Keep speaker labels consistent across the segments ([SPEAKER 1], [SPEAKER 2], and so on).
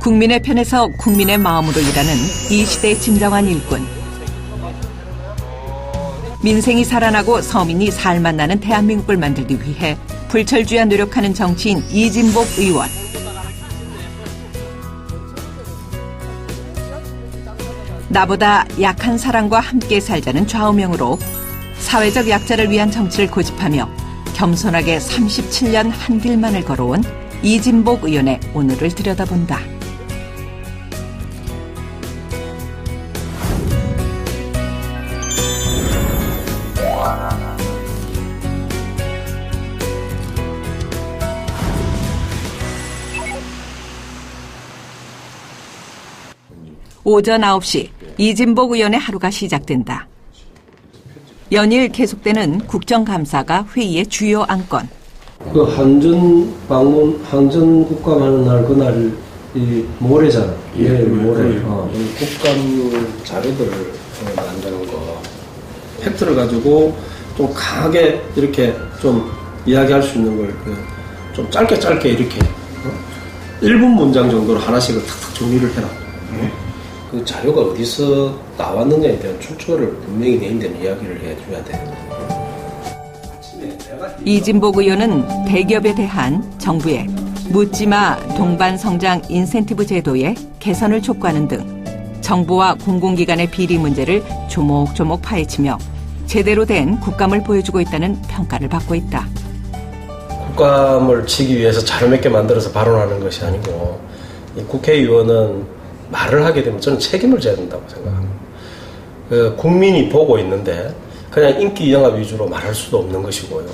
[SPEAKER 1] 국민의 편에서 국민의 마음으로 일하는 이 시대의 진정한 일꾼. 민생이 살아나고 서민이 살맛 나는 대한민국을 만들기 위해 불철주야 노력하는 정치인 이진복 의원. 나보다 약한 사람과 함께 살자는 좌우명으로 사회적 약자를 위한 정치를 고집하며 겸손하게 37년 한 길만을 걸어온 이진복 의원의 오늘을 들여다본다. 오전 9시 이진복 의원의 하루가 시작된다. 연일 계속되는 국정감사가 회의의 주요 안건.
[SPEAKER 2] 그 항전 방문, 항전 국감하는 날 그날 이 모레잖아.
[SPEAKER 3] 예,
[SPEAKER 2] 모레.
[SPEAKER 3] 국감 자료들을 만드는 거, 팩트를 가지고 좀 강하게 이렇게 좀 이야기할 수 있는 걸 좀 짧게 이렇게 1분 문장 정도로 하나씩을 탁탁 정리를 해라. 그 자료가 어디서 나왔느냐에 대한 출처를 분명히 내인되는 이야기를 해줘야 돼.
[SPEAKER 1] 이진복 의원은 대기업에 대한 정부의 묻지마 동반성장 인센티브 제도의 개선을 촉구하는 등 정부와 공공기관의 비리 문제를 조목조목 파헤치며 제대로 된 국감을 보여주고 있다는 평가를 받고 있다.
[SPEAKER 3] 국감을 치기 위해서 자료 몇 개 만들어서 발언하는 것이 아니고 이 국회의원은 말을 하게 되면 저는 책임을 져야 된다고 생각합니다. 국민이 보고 있는데 그냥 인기 영합 위주로 말할 수도 없는 것이고요.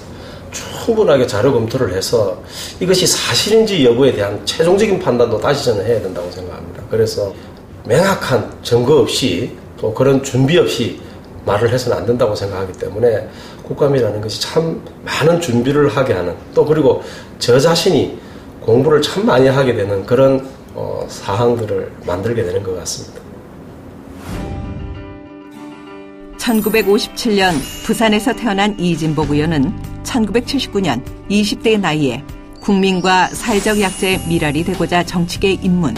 [SPEAKER 3] 충분하게 자료 검토를 해서 이것이 사실인지 여부에 대한 최종적인 판단도 다시 저는 해야 된다고 생각합니다. 그래서 명확한 증거 없이 또 그런 준비 없이 말을 해서는 안 된다고 생각하기 때문에 국감이라는 것이 참 많은 준비를 하게 하는, 또 그리고 저 자신이 공부를 참 많이 하게 되는 그런 사항들을 만들게 되는 것 같습니다.
[SPEAKER 1] 1957년 부산에서 태어난 이진복 의원은 1979년 20대의 나이에 국민과 사회적 약자의 미랄이 되고자 정치계에 입문.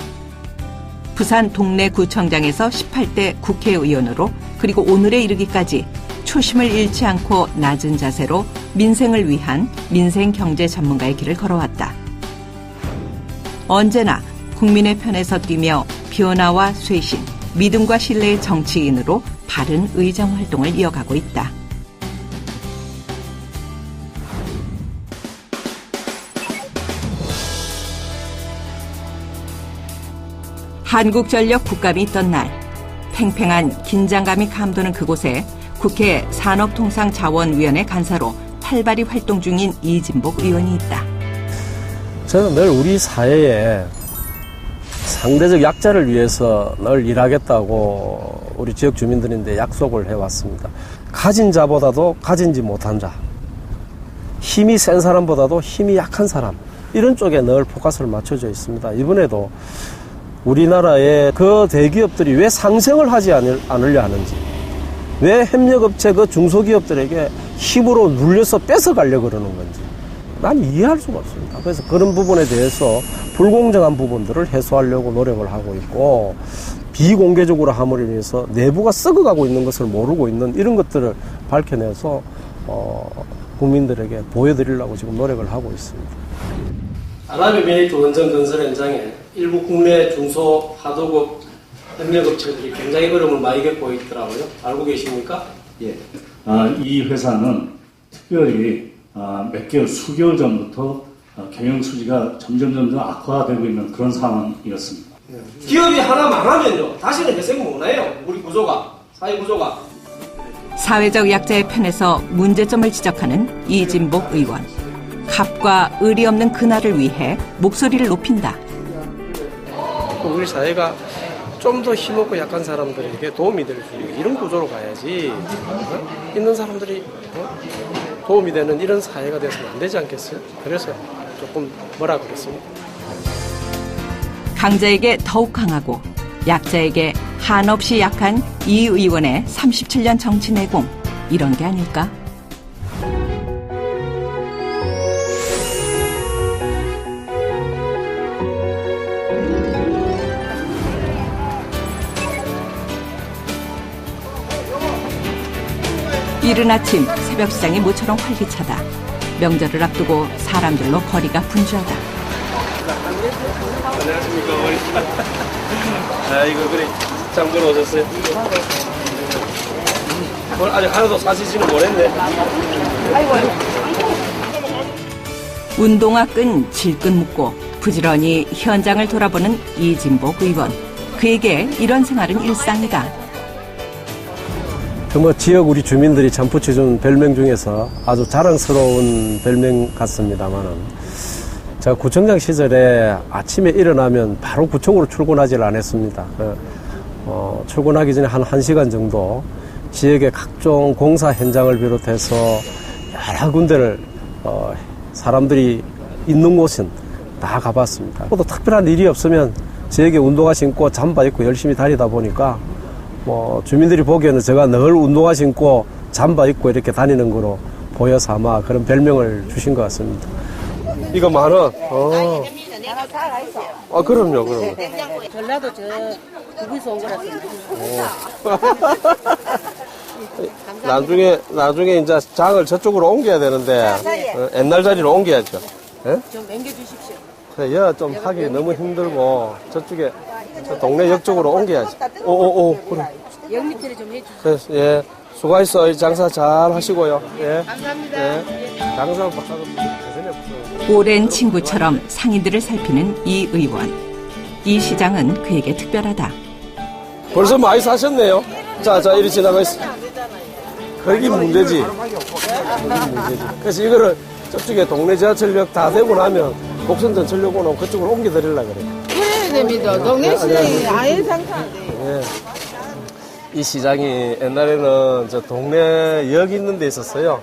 [SPEAKER 1] 부산 동래구청장에서 18대 국회의원으로 그리고 오늘에 이르기까지 초심을 잃지 않고 낮은 자세로 민생을 위한 민생경제 전문가의 길을 걸어왔다. 언제나 국민의 편에서 뛰며 변화와 쇄신, 믿음과 신뢰의 정치인으로 바른 의정 활동을 이어가고 있다. 한국전력 국감이 있던 날, 팽팽한 긴장감이 감도는 그곳에 국회 산업통상자원위원회 간사로 활발히 활동 중인 이진복 의원이 있다.
[SPEAKER 4] 저는 늘 우리 사회에 상대적 약자를 위해서 늘 일하겠다고 우리 지역 주민들인데 약속을 해왔습니다. 가진 자보다도 가진지 못한 자, 힘이 센 사람보다도 힘이 약한 사람, 이런 쪽에 늘 포커스를 맞춰져 있습니다. 이번에도 우리나라의 그 대기업들이 왜 상생을 하지 않으려 하는지, 왜 협력업체 그 중소기업들에게 힘으로 눌려서 뺏어가려고 그러는 건지 난 이해할 수가 없습니다. 그래서 그런 부분에 대해서 불공정한 부분들을 해소하려고 노력을 하고 있고, 비공개적으로 함으로 인해서 내부가 썩어가고 있는 것을 모르고 있는 이런 것들을 밝혀내서 국민들에게 보여드리려고 지금 노력을 하고 있습니다.
[SPEAKER 3] 아랍에미레이트 원전 건설 현장에 일부 국내 중소 하도급 협력업체들이 굉장히 어려움을 많이 겪고 있더라고요. 알고 계십니까?
[SPEAKER 5] 예. 이 회사는 특별히 몇 개월, 수개월 전부터 경영 수지가 점점 악화되고 있는 그런 상황이었습니다.
[SPEAKER 3] 기업이 하나 망하면요, 다시는 회생 못해요. 우리 구조가, 사회 구조가.
[SPEAKER 1] 사회적 약자의 편에서 문제점을 지적하는 이진복 의원. 갑과 을이 없는 그날을 위해 목소리를 높인다.
[SPEAKER 2] 우리 사회가 좀 더 힘없고 약한 사람들에게 도움이 될 수 있는 이런 구조로 가야지, 있는 사람들이 도움이 되는 이런 사회가 돼서는 안 되지 않겠어요? 그래서 조금 뭐라 그랬습니다.
[SPEAKER 1] 강자에게 더욱 강하고 약자에게 한없이 약한 이 의원의 37년 정치 내공, 이런 게 아닐까? 이른 아침 새벽 시장이 모처럼 활기차다. 명절을 앞두고 사람들로 거리가 분주하다.
[SPEAKER 3] 안녕하십니까, 어머니. 아이고, 그래. 잠들 오셨어요? 뭘 아직 하나도 사시지는 못했네.
[SPEAKER 1] 운동화 끈 질끈 묶고 부지런히 현장을 돌아보는 이진복 의원. 그에게 이런 생활은 일상이다.
[SPEAKER 4] 뭐 지역 우리 주민들이 참 붙여준 별명 중에서 아주 자랑스러운 별명 같습니다만은, 제가 구청장 시절에 아침에 일어나면 바로 구청으로 출근하지를 않았습니다. 출근하기 전에 한 1시간 정도 지역의 각종 공사 현장을 비롯해서 여러 군데를 사람들이 있는 곳은 다 가봤습니다. 또 특별한 일이 없으면 지역에 운동화 신고 잠바 입고 열심히 다니다 보니까 주민들이 보기에는 제가 늘 운동화 신고 잠바 입고 이렇게 다니는 거로 보여서 아마 그런 별명을 주신 것 같습니다.
[SPEAKER 3] 이거 10,000원. 그럼요.
[SPEAKER 6] 전라도 저 두부에서 온 거라서.
[SPEAKER 3] 나중에 이제 장을 저쪽으로 옮겨야 되는데, 옛날 자리로 옮겨야죠. 예?
[SPEAKER 6] 좀 남겨주십시오.
[SPEAKER 3] 그래, 좀 하기 너무 힘들고, 저쪽에, 저 동네 역쪽으로 옮겨야지. 그래.
[SPEAKER 6] 역 밑에를 좀 해주세요.
[SPEAKER 3] 그래서, 예. 수고하셨어요. 장사 잘 하시고요. 예.
[SPEAKER 6] 감사합니다.
[SPEAKER 3] 예. 장사 바꿔서 대전에 없어요.
[SPEAKER 1] 오랜 친구처럼 상인들을 살피는 이 의원. 이 시장은 그에게 특별하다.
[SPEAKER 3] 벌써 많이 사셨네요. 자, 이리 지나가 있어. 그게 문제지. 그래서 이거를 저쪽에 동네 지하철역 다 되고 나면 곡선전 전력 오면 그쪽으로 옮겨드리려고 그래요.
[SPEAKER 6] 그래야 됩니다. 동네 시장이 아예 장사 안 돼요.
[SPEAKER 3] 예. 이 시장이 옛날에는 저 동네 역 있는 데 있었어요.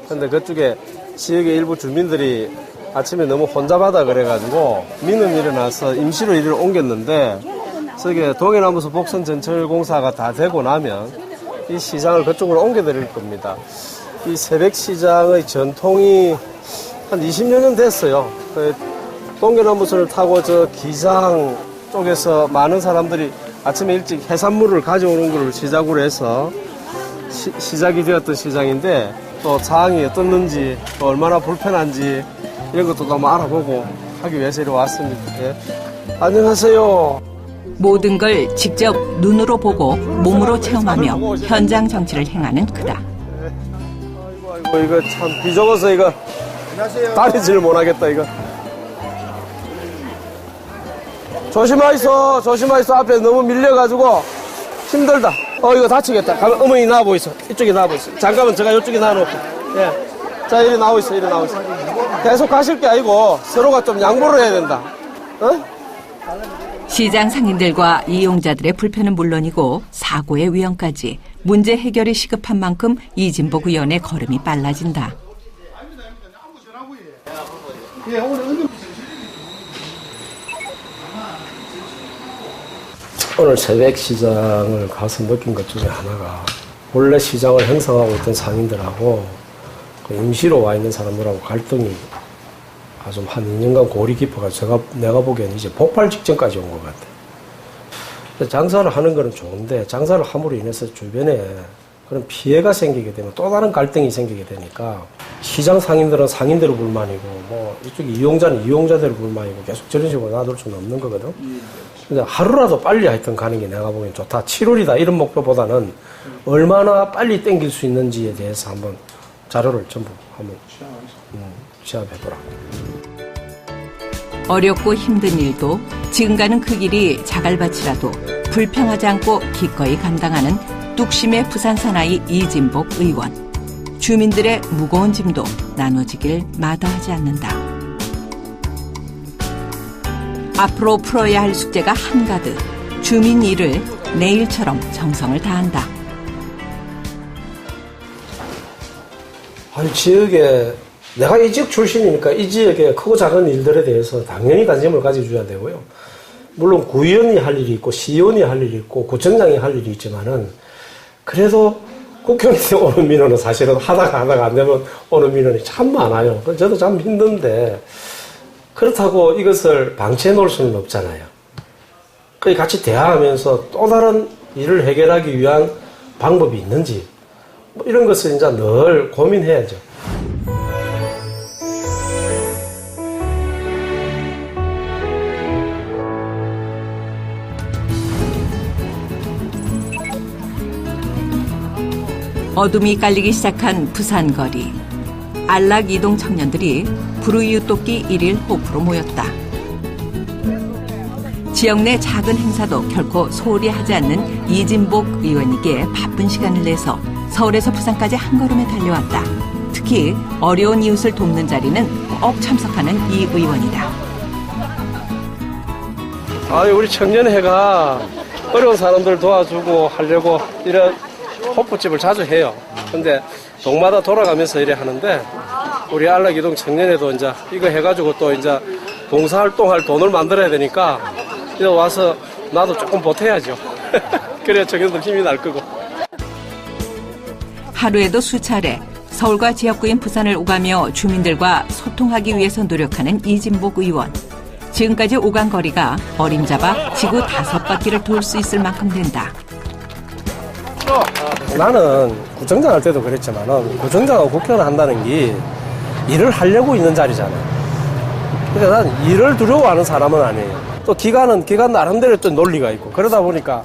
[SPEAKER 3] 근데 그쪽에 지역의 일부 주민들이 아침에 너무 혼잡하다 그래가지고 민원이 일어나서 임시로 일을 옮겼는데, 저게 동해남부서 복선 전철 공사가 다 되고 나면 이 시장을 그쪽으로 옮겨드릴 겁니다. 이 새벽시장의 전통이 한 20여 년 됐어요. 동해남부선을 타고 저 기장 쪽에서 많은 사람들이 아침에 일찍 해산물을 가져오는 걸 시작으로 해서 시작이 되었던 시장인데, 또 상황이 어떻는지, 또 얼마나 불편한지 이런 것도 한번 알아보고 하기 위해서 이리 왔습니다. 예. 안녕하세요.
[SPEAKER 1] 모든 걸 직접 눈으로 보고 몸으로 체험하며 현장 정치를 행하는 그다.
[SPEAKER 3] 아이고, 이거 참 비좁아서 이거 다니지를 못하겠다, 이거. 조심하이소. 앞에 너무 밀려가지고 힘들다. 이거 다치겠다. 가면 어머니 나와보이소. 이쪽에 나와보이소. 잠깐만 제가 이쪽에 놔놓을게. 예. 자, 이리 나와있어. 계속 가실 게 아니고 서로가 좀 양보를 해야 된다.
[SPEAKER 1] 시장 상인들과 이용자들의 불편은 물론이고 사고의 위험까지 문제 해결이 시급한 만큼 이진복 의원의 걸음이 빨라진다.
[SPEAKER 3] 오늘 새벽 시장을 가서 느낀 것 중에 하나가, 원래 시장을 형성하고 있던 상인들하고 임시로 와 있는 사람들하고 갈등이 아주 한 2년간 골이 깊어가지고 내가 보기에는 이제 폭발 직전까지 온 것 같아요. 장사를 하는 거는 좋은데, 장사를 함으로 인해서 주변에 그런 피해가 생기게 되면 또 다른 갈등이 생기게 되니까, 시장 상인들은 상인대로 불만이고, 이쪽 이용자는 이용자대로 불만이고, 계속 저런 식으로 놔둘 수는 없는 거거든. 근데 하루라도 빨리 하여튼 가는 게 내가 보기엔 좋다. 7월이다. 이런 목표보다는 얼마나 빨리 땡길 수 있는지에 대해서 한번 자료를 전부 한번 시합해보라.
[SPEAKER 1] 어렵고 힘든 일도 지금가는 그 길이 자갈밭이라도 불평하지 않고 기꺼이 감당하는 뚝심의 부산 사나이 이진복 의원. 주민들의 무거운 짐도 나눠지길 마다하지 않는다. 앞으로 풀어야 할 숙제가 한가득. 주민 일을 내일처럼 정성을 다한다.
[SPEAKER 3] 아니, 지역에, 내가 이 지역 출신이니까 이 지역의 크고 작은 일들에 대해서 당연히 관심을 가져줘야 되고요. 물론 구의원이 할 일이 있고 시의원이 할 일이 있고 구청장이 할 일이 있지만은, 그래도 국회의원이 오는 민원은 사실은 하다가 안 되면 오는 민원이 참 많아요. 저도 참 힘든데, 그렇다고 이것을 방치해 놓을 수는 없잖아요. 같이 대화하면서 또 다른 일을 해결하기 위한 방법이 있는지, 뭐 이런 것을 이제 늘 고민해야죠.
[SPEAKER 1] 어둠이 깔리기 시작한 부산 거리. 안락 이동 청년들이 불우이웃 돕기 1일 호프로 모였다. 지역 내 작은 행사도 결코 소홀히 하지 않는 이진복 의원에게 바쁜 시간을 내서 서울에서 부산까지 한 걸음에 달려왔다. 특히 어려운 이웃을 돕는 자리는 꼭 참석하는 이 의원이다.
[SPEAKER 2] 우리 청년회가 어려운 사람들 도와주고 하려고 이런 호프집을 자주 해요. 근데 동마다 돌아가면서 이래 하는데 우리 안락이동 청년회도 이제 이거 해가지고 또 이제 봉사활동할 돈을 만들어야 되니까 이제 와서 나도 조금 보태야죠. 그래야 청년들 힘이 날 거고.
[SPEAKER 1] 하루에도 수차례 서울과 지역구인 부산을 오가며 주민들과 소통하기 위해서 노력하는 이진복 의원. 지금까지 오간 거리가 어림잡아 지구 5바퀴를 돌 수 있을 만큼 된다.
[SPEAKER 4] 나는 구청장 할 때도 그랬지만은 구청장하고 국회의원 한다는 게 일을 하려고 있는 자리잖아. 그러니까 난 일을 두려워하는 사람은 아니에요. 또 기간 나름대로 또 논리가 있고 그러다 보니까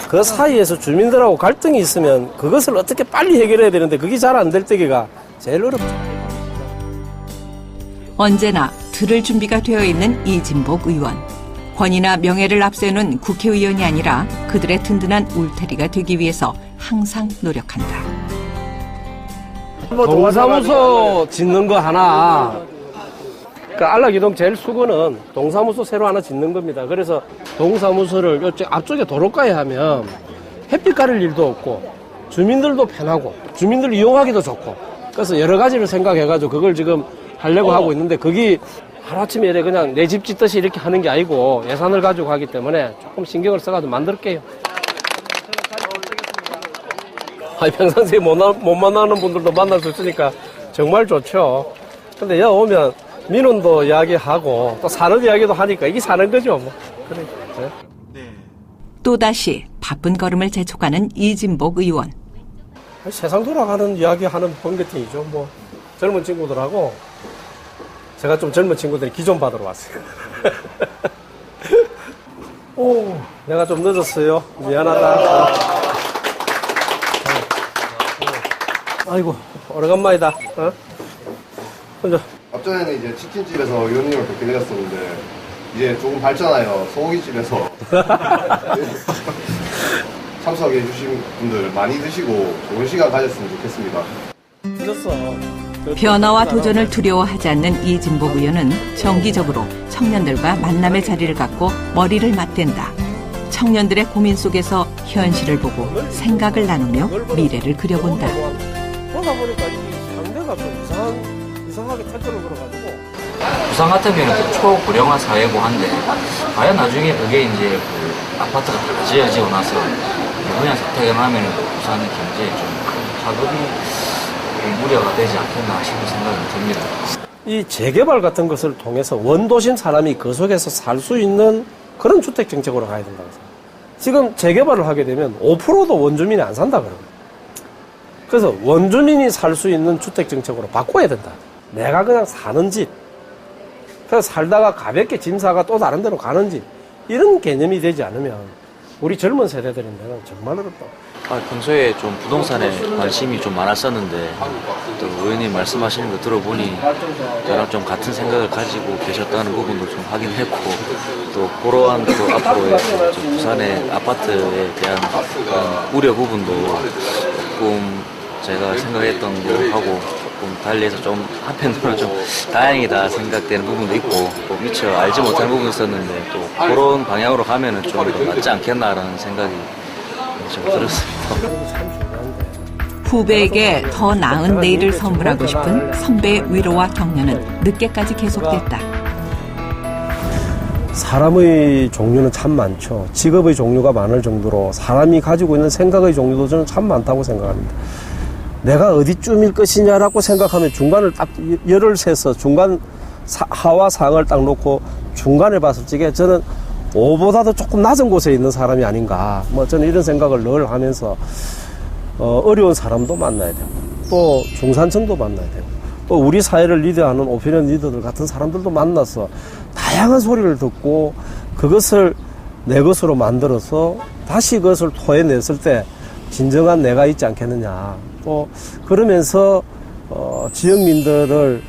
[SPEAKER 4] 그 사이에서 주민들하고 갈등이 있으면 그것을 어떻게 빨리 해결해야 되는데 그게 잘 안 될 때가 제일 어렵죠.
[SPEAKER 1] 언제나 들을 준비가 되어 있는 이진복 의원. 권위나 명예를 앞세우는 국회의원이 아니라 그들의 든든한 울타리가 되기 위해서 항상 노력한다.
[SPEAKER 4] 동사무소 짓는 거 하나. 그러니까 안락이동 제일 수고는 동사무소 새로 하나 짓는 겁니다. 그래서 동사무소를 이쪽 앞쪽에 도로가에 하면 햇빛 가릴 일도 없고 주민들도 편하고 주민들 이용하기도 좋고 그래서 여러 가지를 생각해가지고 그걸 지금 하려고 하고 있는데 그게 하루아침에 이래 그냥 내 집 짓듯이 이렇게 하는 게 아니고 예산을 가지고 하기 때문에 조금 신경을 써가지고 만들게요. 평상시에 못 만나는 분들도 만날 수 있으니까 정말 좋죠. 근데 여기 오면 민원도 이야기하고 또 사는 이야기도 하니까 이게 사는 거죠. 뭐. 그래. 네.
[SPEAKER 1] 또다시 바쁜 걸음을 재촉하는 이진복 의원.
[SPEAKER 3] 세상 돌아가는 이야기하는 홈미팅이죠. 뭐 젊은 친구들하고 제가 좀 젊은 친구들이 기존 받으러 왔어요. 오, 내가 좀 늦었어요. 미안하다. 아이고, 오래간만이다. 어? 먼저.
[SPEAKER 7] 앞전에는 이제 치킨집에서 의원님을 뵙게 되었었는데 이제 조금 밝잖아요. 소고기집에서 참석해 주신 분들 많이 드시고 좋은 시간 가졌으면 좋겠습니다.
[SPEAKER 3] 늦었어.
[SPEAKER 1] 변화와 도전을 두려워하지 않는 이진복 의원은 정기적으로 청년들과 만남의 자리를 갖고 머리를 맞댄다. 청년들의 고민 속에서 현실을 보고 생각을 나누며 미래를 그려본다.
[SPEAKER 3] 그러다 보니까 이 상대가 좀 이상하게 태도를 걸어가지고.
[SPEAKER 8] 부산 같은 경우는 초고령화 사회고 한데 과연 나중에 그게 이제 그 아파트가 다 지어지고 나서 그냥 사태가 나면 부산의 경제에 좀 큰 파급이 우려가 되지 않겠나 싶은 생각이 듭니다.
[SPEAKER 3] 이 재개발 같은 것을 통해서 원도심 사람이 그 속에서 살 수 있는 그런 주택 정책으로 가야 된다고 생각해요. 지금 재개발을 하게 되면 5%도 원주민이 안 산다 그러거든요. 그래서 원주민이 살 수 있는 주택 정책으로 바꿔야 된다. 내가 그냥 사는 집, 그래서 살다가 가볍게 짐 사가 또 다른 데로 가는 집, 이런 개념이 되지 않으면 우리 젊은 세대들인데는 정말 어렵다.
[SPEAKER 9] 평소에 좀 부동산에 관심이 좀 많았었는데 또 의원님 말씀하시는 거 들어보니 저랑 좀 같은 생각을 가지고 계셨다는 부분도 좀 확인했고 또 그러한 또 앞으로의 좀 부산의 아파트에 대한 우려 부분도 조금 제가 생각했던 거하고 조금 달리해서 좀 한편으로는 좀 다행이다 생각되는 부분도 있고 또 미처 알지 못한 부분이 있었는데 또 그런 방향으로 가면은 좀 더 낫지 않겠나라는 생각이 좀 들었습니다.
[SPEAKER 1] 후배에게 더 나은 내일을 선물하고 싶은 선배의 위로와 격려는 늦게까지 계속됐다.
[SPEAKER 4] 사람의 종류는 참 많죠. 직업의 종류가 많을 정도로 사람이 가지고 있는 생각의 종류도 저는 참 많다고 생각합니다. 내가 어디쯤일 것이냐라고 생각하면 중간을 딱 열을 세서 중간 하와 상을 딱 놓고 중간에 봤을 적에 저는 5보다도 조금 낮은 곳에 있는 사람이 아닌가. 뭐 저는 이런 생각을 늘 하면서 어려운 사람도 만나야 되고 또 중산층도 만나야 되고 또 우리 사회를 리드하는 오피니언 리더들 같은 사람들도 만나서 다양한 소리를 듣고 그것을 내 것으로 만들어서 다시 그것을 토해냈을 때 진정한 내가 있지 않겠느냐. 또 그러면서 지역민들을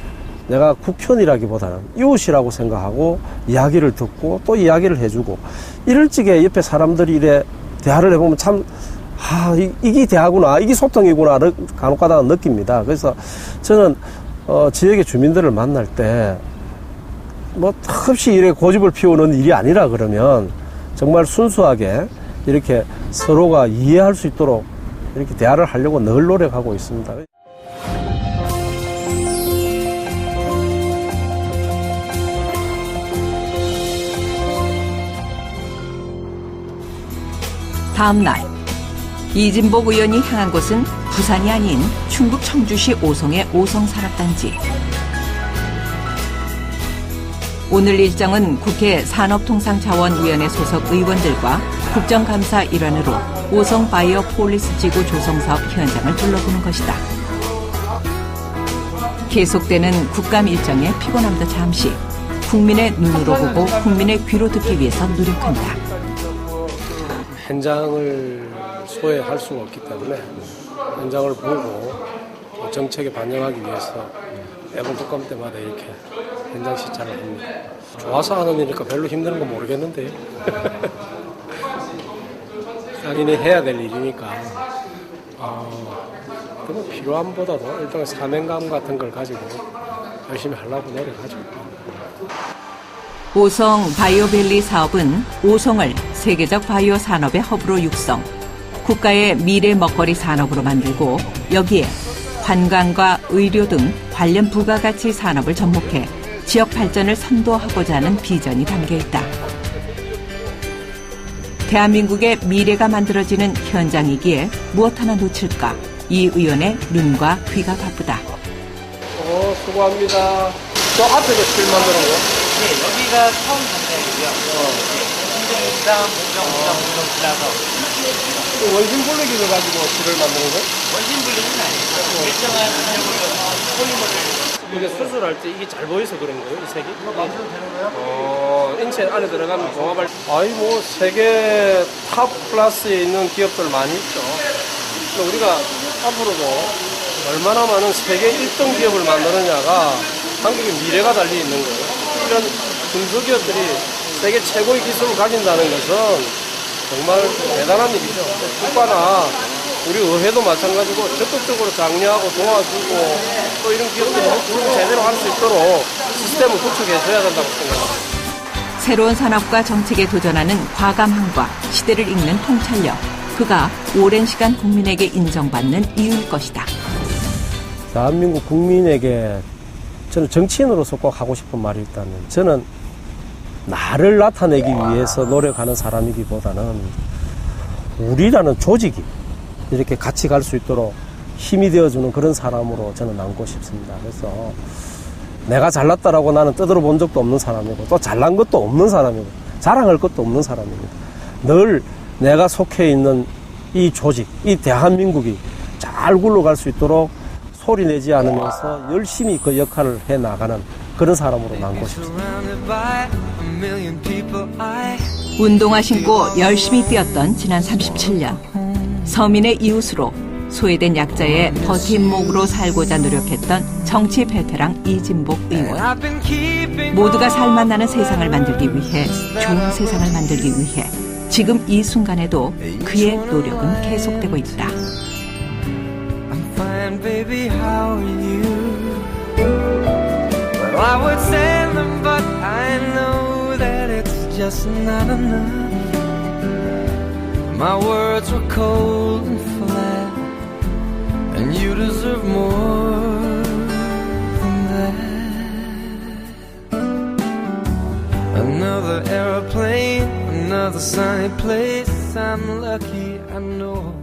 [SPEAKER 4] 내가 국현이라기보다는 이웃이라고 생각하고 이야기를 듣고 또 이야기를 해주고 이럴 적에 옆에 사람들이 이래 대화를 해보면 참 이게 대화구나, 이게 소통이구나 간혹가다가 느낍니다. 그래서 저는 지역의 주민들을 만날 때 뭐 턱없이 이렇게 고집을 피우는 일이 아니라 그러면 정말 순수하게 이렇게 서로가 이해할 수 있도록 이렇게 대화를 하려고 늘 노력하고 있습니다.
[SPEAKER 1] 다음 날 이진복 의원이 향한 곳은 부산이 아닌 충북 청주시 오송의 오송산업단지. 오늘 일정은 국회 산업통상자원위원회 소속 의원들과 국정감사 일환으로 오송 바이오 폴리스 지구 조성사업 현장을 둘러보는 것이다. 계속되는 국감 일정에 피곤함도 잠시 국민의 눈으로 보고 국민의 귀로 듣기 위해서 노력한다.
[SPEAKER 2] 현장을 소외할 수가 없기 때문에 현장을 보고 정책에 반영하기 위해서 매번 국감 때마다 이렇게 현장 시찰을 합니다. 좋아서 하는 일이니까 별로 힘든 건 모르겠는데요. 당연히 해야 될 일이니까 그건 필요함보다도 일단 사명감 같은 걸 가지고 열심히 하려고 노력하죠.
[SPEAKER 1] 오송 바이오밸리 사업은 오송을 세계적 바이오 산업의 허브로 육성, 국가의 미래 먹거리 산업으로 만들고 여기에 관광과 의료 등 관련 부가가치 산업을 접목해 지역 발전을 선도하고자 하는 비전이 담겨 있다. 대한민국의 미래가 만들어지는 현장이기에 무엇 하나 놓칠까? 이 의원의 눈과 귀가 바쁘다.
[SPEAKER 2] 수고합니다. 저 앞에서 실 만드는 거?
[SPEAKER 10] 네, 여기가 처음 장면이고요. 공정 지나서.
[SPEAKER 2] 원심 블랙을 가지고 실을 만드는 거?
[SPEAKER 10] 원심 블랙은 아니고 일정한 기능으로 폴리머를.
[SPEAKER 2] 이게 수술할 때 이게 잘 보여서 그런 거예요, 이 색이? 만져도 되는 거예요? 인체 안에 들어가면 종합할. 뭐 세계 탑 클래스에 있는 기업들 많이 있죠. 우리가 앞으로도 얼마나 많은 세계 1등 기업을 만드느냐가 한국의 미래가 달려 있는 거예요. 이런 중소기업들이 세계 최고의 기술을 가진다는 것은 정말 대단한 일이죠. 국가나 우리 의회도 마찬가지고 적극적으로 장려하고 도와주고 또 이런 기업들이 제대로 할 수 있도록 시스템을 구축해줘야 된다고 생각합니다.
[SPEAKER 1] 새로운 산업과 정책에 도전하는 과감함과 시대를 읽는 통찰력. 그가 오랜 시간 국민에게 인정받는 이유일 것이다.
[SPEAKER 4] 대한민국 국민에게 저는 정치인으로서 꼭 하고 싶은 말이 있다면 저는 나를 나타내기 위해서 노력하는 사람이기보다는 우리라는 조직이 이렇게 같이 갈 수 있도록 힘이 되어주는 그런 사람으로 저는 남고 싶습니다. 그래서 내가 잘났다라고 나는 떠들어 본 적도 없는 사람이고 또 잘난 것도 없는 사람이고 자랑할 것도 없는 사람입니다. 늘 내가 속해 있는 이 조직, 이 대한민국이 잘 굴러갈 수 있도록 소리 내지 않으면서 열심히 그 역할을 해 나가는 그런 사람으로 남고 싶습니다.
[SPEAKER 1] 운동화 신고 열심히 뛰었던 지난 37년. 서민의 이웃으로 소외된 약자의 버팀목으로 살고자 노력했던 정치 베테랑 이진복 의원. 모두가 살맛나는 세상을 만들기 위해, 좋은 세상을 만들기 위해 지금 이 순간에도 그의 노력은 계속되고 있다.
[SPEAKER 11] Fine, baby, how are you? Well, I would say them, but I know that it's just not enough. My words were cold and flat, and you deserve more than that. Another airplane, another sunny place. I'm lucky, I know.